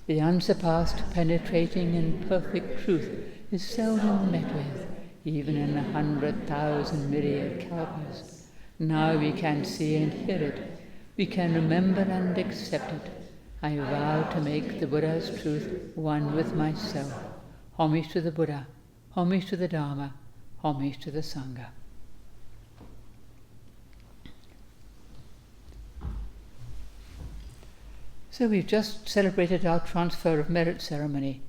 The unsurpassed, penetrating and perfect truth is seldom met with, even in 100,000 myriad kalpas. Now we can see and hear it. We can remember and accept it. I vow to make the Buddha's truth one with myself. Homage to the Buddha, homage to the Dharma, homage to the Sangha. So we've just celebrated our transfer of merit ceremony,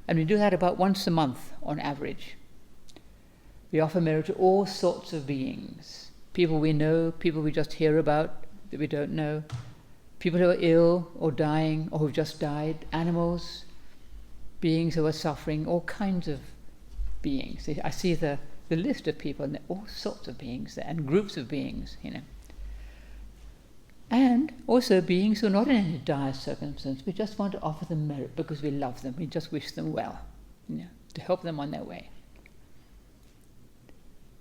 and we do that about once a month on average. We offer merit to all sorts of beings, people we know, people we just hear about that we don't know, people who are ill or dying or who've just died, animals, beings who are suffering, all kinds of beings. I see the list of people, and there are all sorts of beings there, and groups of beings, And also beings who are not in any dire circumstance. We just want to offer them merit because we love them. We just wish them well, to help them on their way.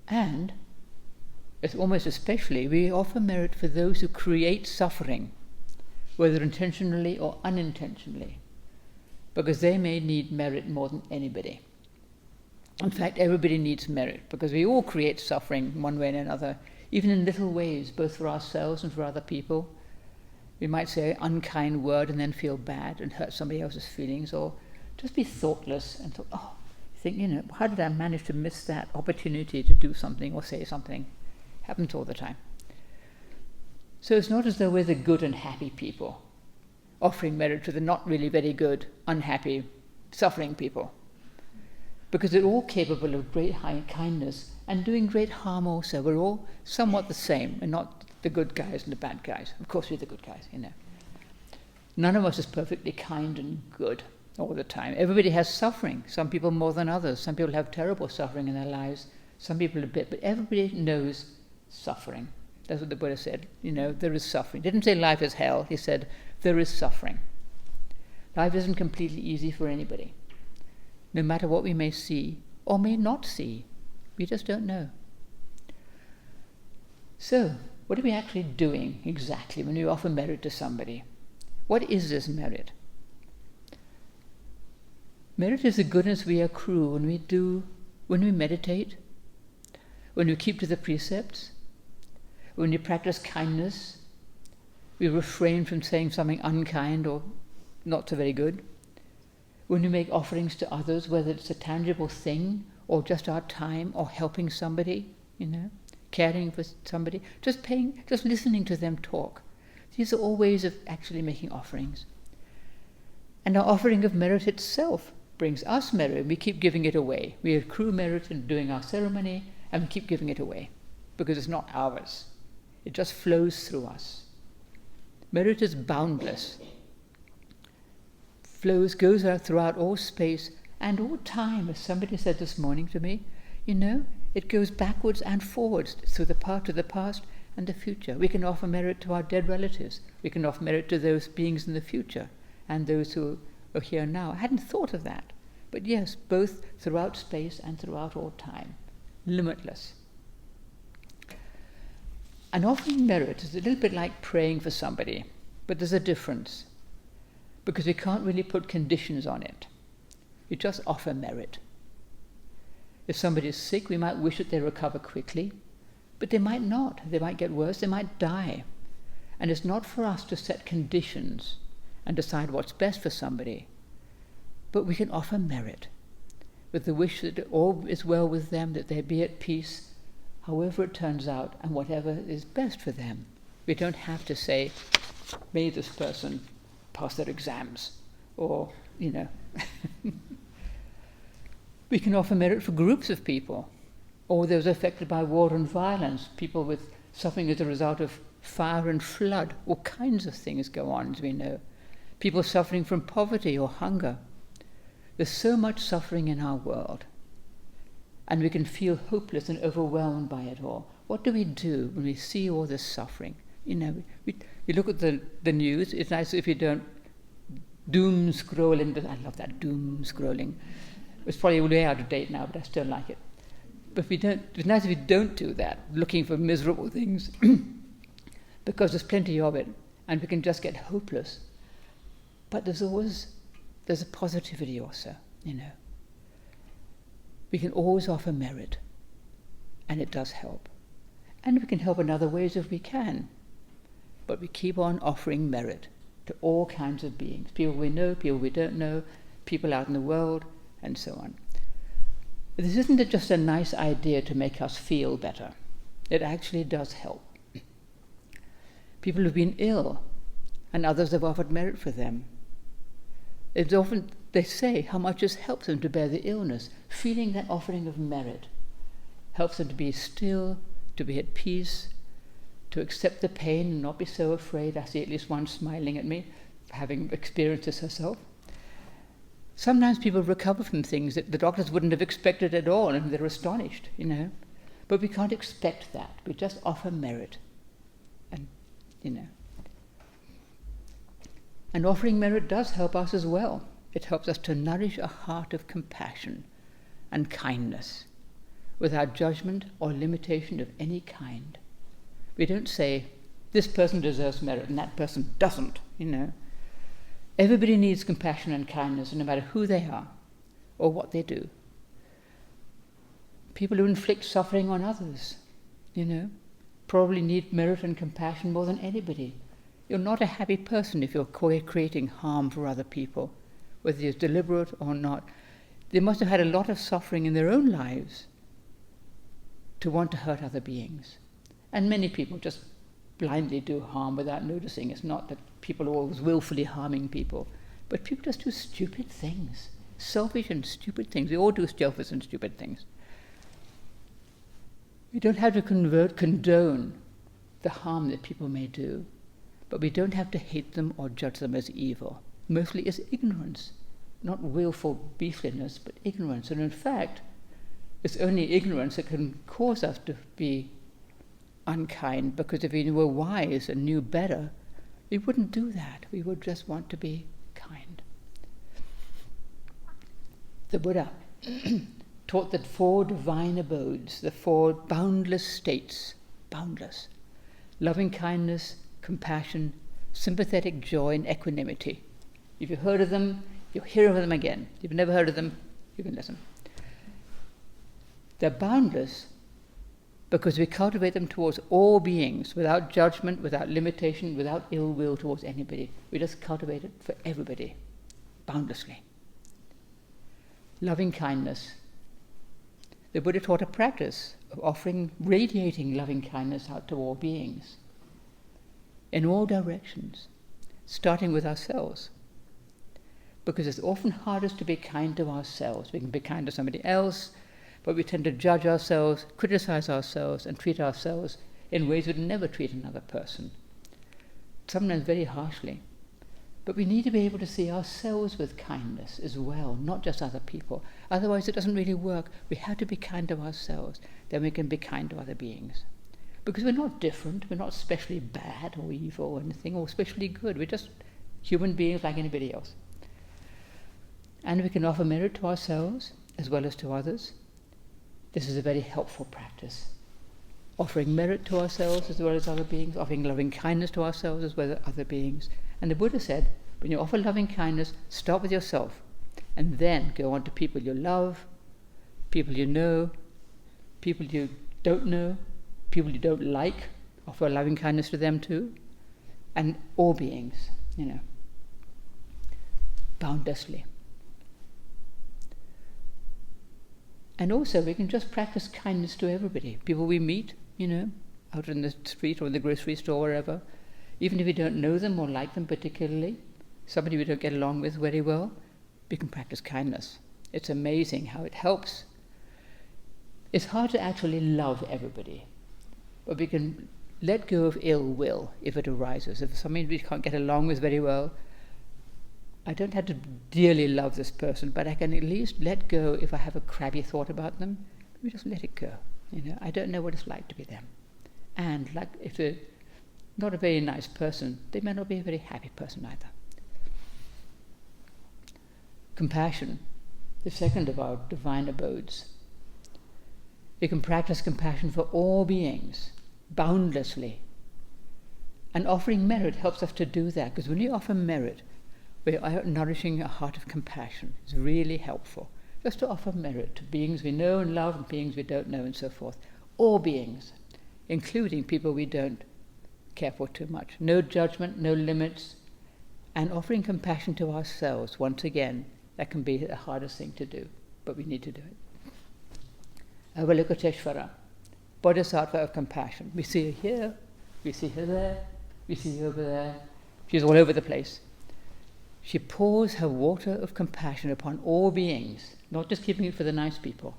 And, it's almost especially, we offer merit for those who create suffering, whether intentionally or unintentionally, because they may need merit more than anybody. In fact, everybody needs merit, because we all create suffering one way and another, even in little ways, both for ourselves and for other people. We might say an unkind word and then feel bad and hurt somebody else's feelings, or just be thoughtless and think, how did I manage to miss that opportunity to do something or say something? Happens all the time. So it's not as though we're the good and happy people, offering merit to the not really very good, unhappy, suffering people. Because they're all capable of great high kindness and doing great harm also. We're all somewhat the same, and not the good guys and the bad guys. Of course we're the good guys, None of us is perfectly kind and good all the time. Everybody has suffering, some people more than others. Some people have terrible suffering in their lives, some people a bit, but everybody knows suffering. That's what the Buddha said, there is suffering. He didn't say life is hell, he said there is suffering. Life isn't completely easy for anybody, no matter what we may see or may not see. We just don't know. So, what are we actually doing exactly when we offer merit to somebody? What is this merit? Merit is the goodness we accrue when we meditate, when we keep to the precepts, when we practice kindness, we refrain from saying something unkind or not so very good, when we make offerings to others, whether it's a tangible thing or just our time or helping somebody, caring for somebody, just listening to them talk. These are all ways of actually making offerings. And our offering of merit itself brings us merit. We keep giving it away. We accrue merit in doing our ceremony, and we keep giving it away because it's not ours. It just flows through us. Merit is boundless. Goes out throughout all space and all time, as somebody said this morning to me. It goes backwards and forwards through the past and the future. We can offer merit to our dead relatives. We can offer merit to those beings in the future and those who are here now. I hadn't thought of that. But yes, both throughout space and throughout all time. Limitless. And offering merit is a little bit like praying for somebody, but there's a difference, because we can't really put conditions on it. We just offer merit. If somebody is sick, we might wish that they recover quickly, but they might not. They might get worse, they might die. And it's not for us to set conditions and decide what's best for somebody, but we can offer merit with the wish that all is well with them, that they be at peace, however it turns out, and whatever is best for them. We don't have to say, may this person pass their exams, or, We can offer merit for groups of people, or those affected by war and violence, people with suffering as a result of fire and flood. All kinds of things go on, as we know. People suffering from poverty or hunger. There's so much suffering in our world, and we can feel hopeless and overwhelmed by it all. What do we do when we see all this suffering? We look at the news. It's nice if you don't doom scroll into. I love that doom scrolling. It's probably way out of date now, but I still like it. But it's nice if we don't do that, looking for miserable things, because there's plenty of it, and we can just get hopeless. But there's a positivity also, We can always offer merit, and it does help. And we can help in other ways if we can. But we keep on offering merit to all kinds of beings, people we know, people we don't know, people out in the world, and so on. This isn't just a nice idea to make us feel better. It actually does help. People who've been ill, and others have offered merit for them. They say how much this helps them to bear the illness. Feeling that offering of merit helps them to be still, to be at peace, to accept the pain and not be so afraid. I see at least one smiling at me, having experienced this herself. Sometimes people recover from things that the doctors wouldn't have expected at all, and they're astonished, But we can't expect that. We just offer merit. And offering merit does help us as well. It helps us to nourish a heart of compassion and kindness without judgment or limitation of any kind. We don't say, this person deserves merit and that person doesn't, Everybody needs compassion and kindness, no matter who they are or what they do. People who inflict suffering on others, probably need merit and compassion more than anybody. You're not a happy person if you're creating harm for other people, whether it's deliberate or not. They must have had a lot of suffering in their own lives to want to hurt other beings. And many people just blindly do harm without noticing. It's not that people are always willfully harming people, but people just do stupid things, selfish and stupid things. We all do selfish and stupid things. We don't have to condone the harm that people may do, but we don't have to hate them or judge them as evil. Mostly it's ignorance, not willful beastliness, but ignorance. And in fact, it's only ignorance that can cause us to be unkind, because if we were wise and knew better, we wouldn't do that. We would just want to be kind. The Buddha taught that 4 divine abodes, the 4 boundless states, boundless, loving kindness, compassion, sympathetic joy, and equanimity. If you've heard of them, you'll hear of them again. If you've never heard of them, you can listen. They're boundless because we cultivate them towards all beings, without judgment, without limitation, without ill will towards anybody. We just cultivate it for everybody, boundlessly. Loving kindness. The Buddha taught a practice of radiating loving kindness out to all beings, in all directions, starting with ourselves. Because it's often hardest to be kind to ourselves. We can be kind to somebody else, but we tend to judge ourselves, criticize ourselves, and treat ourselves in ways we'd never treat another person, sometimes very harshly. But we need to be able to see ourselves with kindness as well, not just other people. Otherwise it doesn't really work. We have to be kind to ourselves, then we can be kind to other beings. Because we're not different, we're not especially bad or evil or anything, or especially good. We're just human beings like anybody else. And we can offer merit to ourselves as well as to others. This is a very helpful practice. Offering merit to ourselves as well as other beings, offering loving kindness to ourselves as well as other beings. And the Buddha said, when you offer loving kindness, start with yourself, and then go on to people you love, people you know, people you don't know, people you don't like, offer loving kindness to them too, and all beings, boundlessly. And also we can just practice kindness to everybody, people we meet, out in the street or in the grocery store, wherever, even if we don't know them or like them particularly, somebody we don't get along with very well, we can practice kindness. It's amazing how it helps. It's hard to actually love everybody, but we can let go of ill will if it arises. If somebody we can't get along with very well, I don't have to dearly love this person, but I can at least let go if I have a crabby thought about them. We just let it go. I don't know what it's like to be them. And if they're not a very nice person, they may not be a very happy person either. Compassion, the second of our divine abodes. We can practice compassion for all beings, boundlessly. And offering merit helps us to do that, because when you offer merit, we're nourishing a heart of compassion. It's really helpful. Just to offer merit to beings we know and love and beings we don't know and so forth. All beings, including people we don't care for too much. No judgment, no limits, and offering compassion to ourselves. Once again, that can be the hardest thing to do, but we need to do it. Avalokiteshvara, Bodhisattva of compassion. We see her here, we see her there, we see her over there. She's all over the place. She pours her water of compassion upon all beings, not just keeping it for the nice people,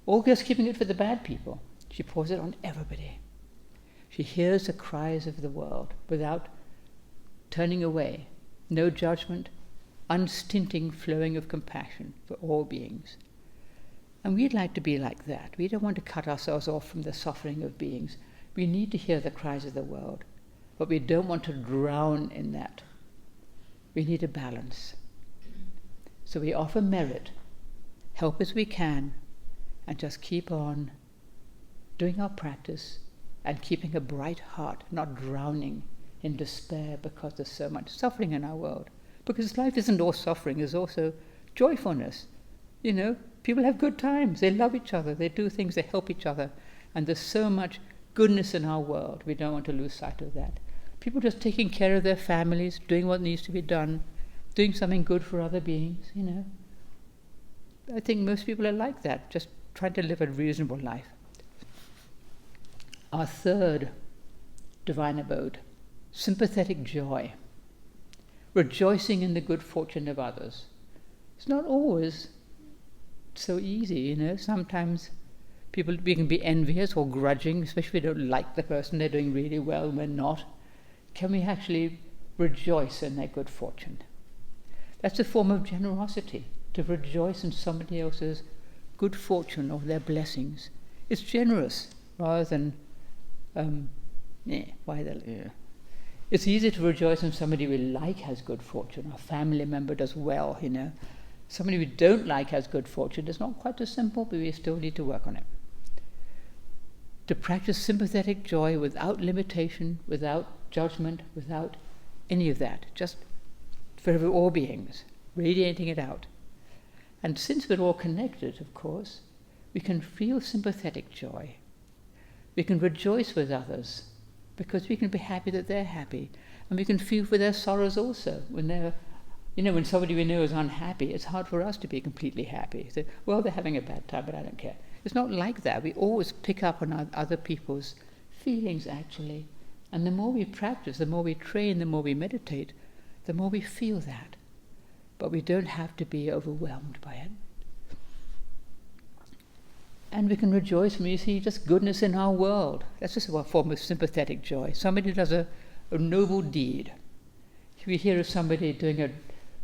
or just keeping it for the bad people. She pours it on everybody. She hears the cries of the world without turning away. No judgment, unstinting flowing of compassion for all beings. And we'd like to be like that. We don't want to cut ourselves off from the suffering of beings. We need to hear the cries of the world, but we don't want to drown in that. We need a balance. So we offer merit, help as we can, and just keep on doing our practice and keeping a bright heart, not drowning in despair because there's so much suffering in our world. Because life isn't all suffering, there's also joyfulness. You know, people have good times, they love each other, they do things, they help each other, and there's so much goodness in our world. We don't want to lose sight of that. People just taking care of their families, doing what needs to be done, doing something good for other beings, you know. I think most people are like that, just trying to live a reasonable life. Our third divine abode, sympathetic joy, rejoicing in the good fortune of others. It's not always so easy, you know. Sometimes we can be envious or grudging, especially if we don't like the person, they're doing really well and we're not. Can we actually rejoice in their good fortune? That's a form of generosity, to rejoice in somebody else's good fortune or their blessings. It's generous rather than, It's easy to rejoice when somebody we like has good fortune, our family member does well, you know. Somebody we don't like has good fortune. It's not quite as simple, but we still need to work on it. To practice sympathetic joy without limitation, without judgment, without any of that, just for all beings, radiating it out. And since we're all connected, of course, we can feel sympathetic joy. We can rejoice with others because we can be happy that they're happy, and we can feel for their sorrows also. When somebody we know is unhappy, it's hard for us to be completely happy. So, well, they're having a bad time, but I don't care. It's not like that. We always pick up on other people's feelings, actually. And the more we practice, the more we train, the more we meditate, the more we feel that. But we don't have to be overwhelmed by it. And we can rejoice when we see just goodness in our world. That's just a form of sympathetic joy. Somebody does a noble deed. We hear of somebody doing a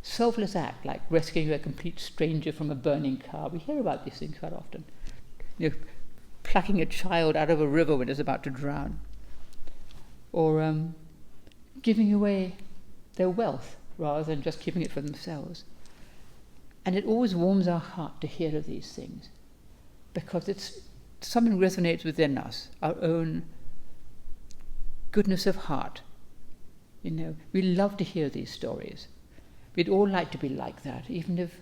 selfless act, like rescuing a complete stranger from a burning car. We hear about these things quite often. Plucking a child out of a river when it's about to drown. Or giving away their wealth rather than just keeping it for themselves. And it always warms our heart to hear of these things, because it's something resonates within us, our own goodness of heart. You know, we love to hear these stories. We'd all like to be like that, even if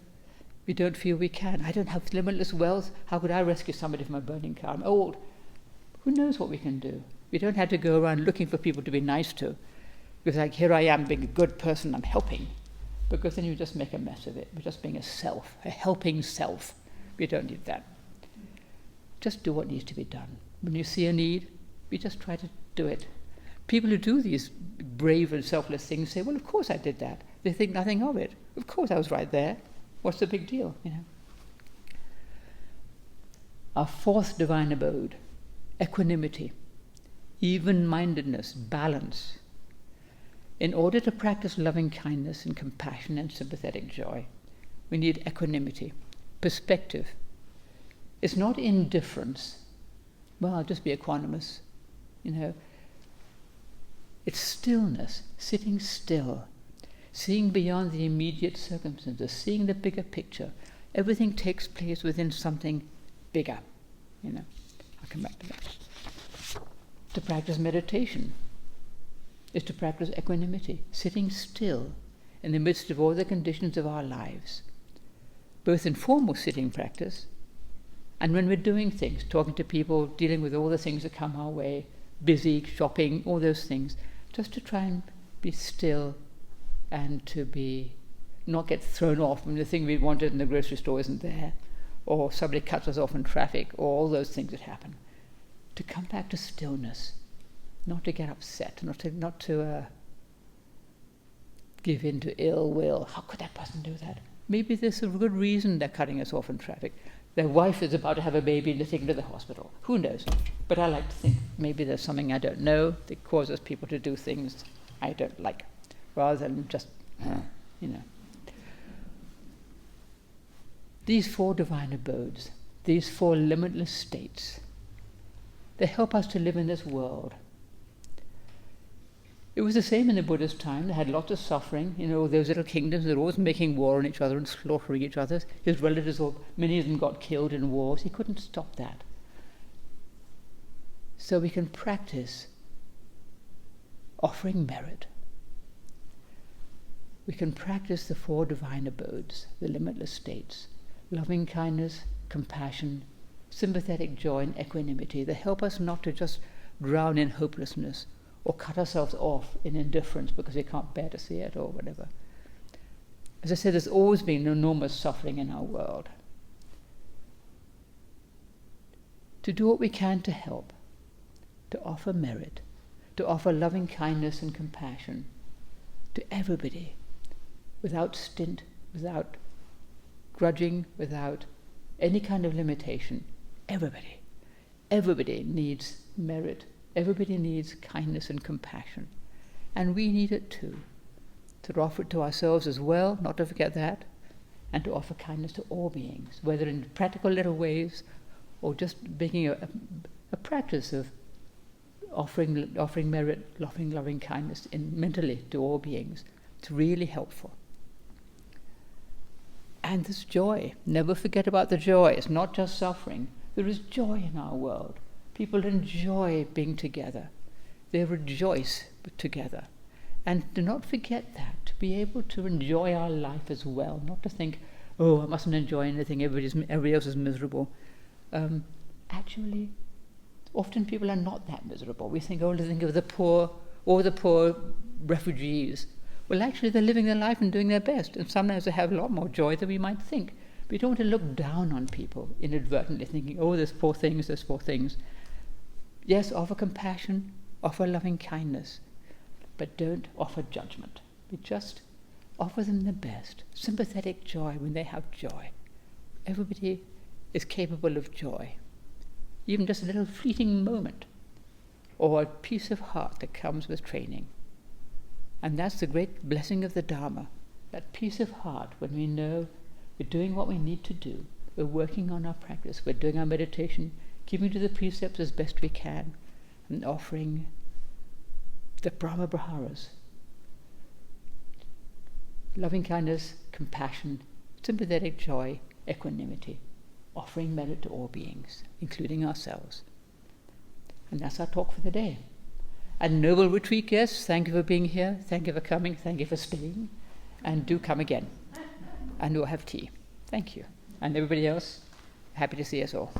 we don't feel we can. I don't have limitless wealth. How could I rescue somebody from a burning car? I'm old. Who knows what we can do? We don't have to go around looking for people to be nice to. Because like, here I am being a good person, I'm helping. Because then you just make a mess of it. We're just being a self, a helping self. We don't need that. Just do what needs to be done. When you see a need, we just try to do it. People who do these brave and selfless things say, well, of course I did that. They think nothing of it. Of course I was right there. What's the big deal, you know? Our fourth divine abode, equanimity, even-mindedness, balance. In order to practice loving kindness and compassion and sympathetic joy, we need equanimity, perspective. It's not indifference. Well, I'll just be equanimous, you know. It's stillness, sitting still, seeing beyond the immediate circumstances, seeing the bigger picture. Everything takes place within something bigger, you know. I'll come back to that. To practice meditation is to practice equanimity, sitting still in the midst of all the conditions of our lives, both in formal sitting practice and when we're doing things, talking to people, dealing with all the things that come our way, busy, shopping, all those things, just to try and be still and to be not get thrown off when the thing we wanted in the grocery store isn't there, or somebody cuts us off in traffic, or all those things that happen. To come back to stillness, not to get upset, not to give in to ill will. How could that person do that? Maybe there's a good reason they're cutting us off in traffic. Their wife is about to have a baby and they're taken to the hospital. Who knows? But I like to think maybe there's something I don't know that causes people to do things I don't like, rather than just, These 4 divine abodes, these 4 limitless states, they help us to live in this world. It was the same in the Buddha's time. They had lots of suffering. Those little kingdoms, they were always making war on each other and slaughtering each other. His relatives, many of them got killed in wars. He couldn't stop that. So we can practice offering merit. We can practice the 4 divine abodes, the limitless states, loving kindness, compassion, sympathetic joy, and equanimity. They help us not to just drown in hopelessness or cut ourselves off in indifference because we can't bear to see it or whatever. As I said, there's always been enormous suffering in our world. To do what we can to help, to offer merit, to offer loving kindness and compassion to everybody, without stint, without grudging, without any kind of limitation. Everybody needs merit. Everybody needs kindness and compassion. And we need it too. To offer it to ourselves as well, not to forget that, and to offer kindness to all beings, whether in practical little ways or just making a practice of offering merit, loving kindness mentally to all beings. It's really helpful. And there's joy. Never forget about the joy. It's not just suffering. There is joy in our world. People enjoy being together. They rejoice together. And do not forget that, to be able to enjoy our life as well, not to think, I mustn't enjoy anything, everybody else is miserable. Actually, often people are not that miserable. We think, think of the poor, or the poor refugees. Well, actually, they're living their life and doing their best, and sometimes they have a lot more joy than we might think. We don't want to look down on people inadvertently, thinking, there's poor things. Yes, offer compassion, offer loving kindness, but don't offer judgment. We just offer them the best, sympathetic joy when they have joy. Everybody is capable of joy, even just a little fleeting moment, or a peace of heart that comes with training. And that's the great blessing of the Dharma, that peace of heart when we know we're doing what we need to do, we're working on our practice, we're doing our meditation, keeping to the precepts as best we can, and offering the Brahma Viharas, loving kindness, compassion, sympathetic joy, equanimity, offering merit to all beings, including ourselves. And that's our talk for the day. And noble retreat guests, thank you for being here, thank you for coming, thank you for staying, and do come again. And we'll have tea. Thank you. And everybody else, happy to see us all.